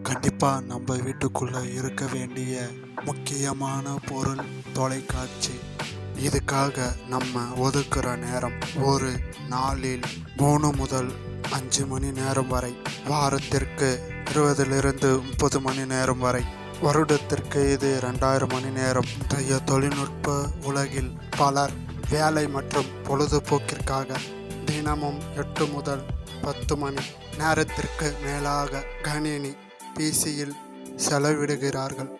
கண்டிப்பாக நம்ம வீட்டுக்குள்ளே இருக்க வேண்டிய முக்கியமான பொருள் தொலைக்காட்சி. இதுக்காக நம்ம ஒதுக்குற நேரம் ஒரு நாளில் 3 முதல் 5 மணி நேரம் வரை, வாரத்திற்கு 20லிருந்து 30 மணி நேரம் வரை, வருடத்திற்கு இது 2000 மணி நேரம். இன்றைய தொழில்நுட்ப உலகில் பலர் வேலை மற்றும் பொழுதுபோக்கிற்காக தினமும் 8 முதல் 10 மணி நேரத்திற்கு மேலாக கணினி பிசியில் செலவிடுகிறார்கள்.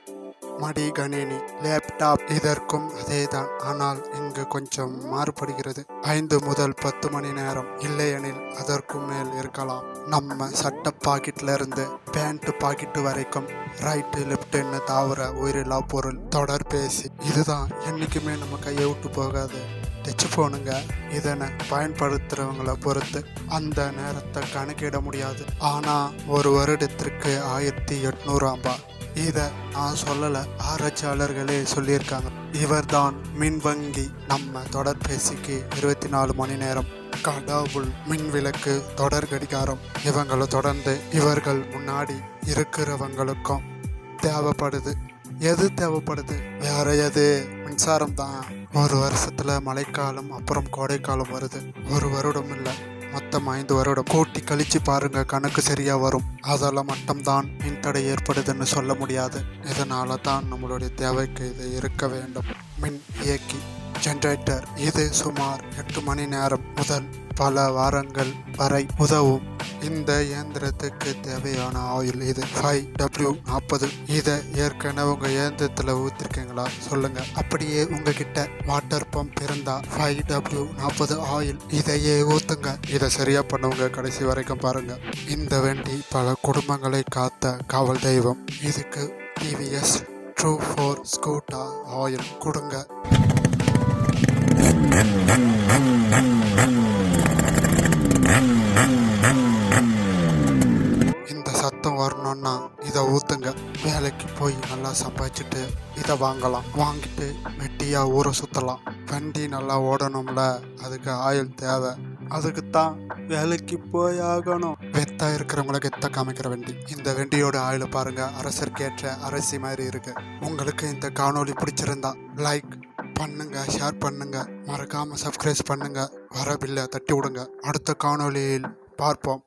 மடிகணினி, லேப்டாப் இதற்கும் அதேதான். ஆனால் இங்கு கொஞ்சம் மாறுபடுகிறது. 5 முதல் 10 மணி நேரம், இல்லையெனில் அதற்கும் மேல் இருக்கலாம். நம்ம சட்ட பாக்கெட்ல இருந்து பேண்ட் பாக்கெட்டு வரைக்கும் ரைட்டு லெப்ட்னு தாவர உயிரில்லா பொருள் தொடர்பேசி. இதுதான் என்னைக்குமே நம்ம கையை விட்டு போகாது. டச் போனுங்க. இதனை பயன்படுத்துறவங்களை பொறுத்து அந்த நேரத்தை கணக்கிட முடியாது. ஆனா ஒரு வருடத்திற்கு 1800 ரூபாய். இதை நான் சொல்லலை, ஆராய்ச்சியாளர்களே சொல்லியிருக்காங்க. இவர்தான் மின்வங்கி. நம்ம தொடர்பேசிக்கு 24 மணி நேரம் கடவுள். மின்விளக்கு, தொடர் கடிகாரம், இவங்களை தொடர்ந்து இவர்கள் முன்னாடி இருக்கிறவங்களுக்கும் தேவைப்படுது. எது தேவைப்படுது? வேற எது? மின்சாரம் தான். ஒரு வருஷத்துல மழைக்காலம் அப்புறம் கோடைக்காலம் வருது. ஒரு வருடம் இல்லை, மொத்தம் 5 வருடம். கூட்டி கழிச்சு பாருங்க, கணக்கு சரியா வரும். அதெல்லாம் மட்டும்தான் மின்தடை ஏற்படுதுன்னு சொல்ல முடியாது. இதனால தான் நம்மளுடைய தேவைக்கு இது இருக்க வேண்டும். மின் இயக்கி, ஜெனரேட்டர். இது சுமார் 8 மணி நேரம் முதல் பல வாரங்கள் வரை உதவும். இந்த இயந்திரத்துக்கு தேவையான ஆயில் இது 5W40. இதை ஏற்கனவே உங்க இயந்திரத்துல ஊத்திருக்கீங்களா சொல்லுங்க. அப்படியே உங்ககிட்ட வாட்டர் பம்ப் இருந்தா 5W40 ஆயில் இதையே ஊத்துங்க. இதை சரியா பண்ணவங்க கடைசி வரைக்கும் பாருங்க. இந்த வண்டி பல குடும்பங்களை காத்த காவல் தெய்வம். இதுக்கு டிவிஎஸ் ட்ரூ 4 ஸ்கூட்டர் ஆயில் கொடுங்க. இந்த சத்தம் வரணும்னா இதை ஊத்துங்க. வேலைக்கு போய் நல்லா சம்பாதிச்சுட்டு இதை வாங்கலாம். வாங்கிட்டு வெட்டியா ஊரை சுத்தலாம். வண்டி நல்லா ஓடணும்ல, அதுக்கு ஆயில் தேவை. அதுக்குத்தான் வேலைக்கு போய் ஆகணும். வெத்தா இருக்கிறவங்களுக்கு எத்த காமிக்கிற வண்டி. இந்த வண்டியோட ஆயில பாருங்க, அரசருக்கேற்ற அரசி மாதிரி இருக்கு. உங்களுக்கு இந்த காணொளி பிடிச்சிருந்தா லைக் பண்ணுங்க, ஷேர் பண்ணுங்க, மறக்காம சப்ஸ்கிரைப் பண்ணுங்க. வர பில்லை தட்டி விடுங்க. அடுத்த காணொளியில் பார்ப்போம்.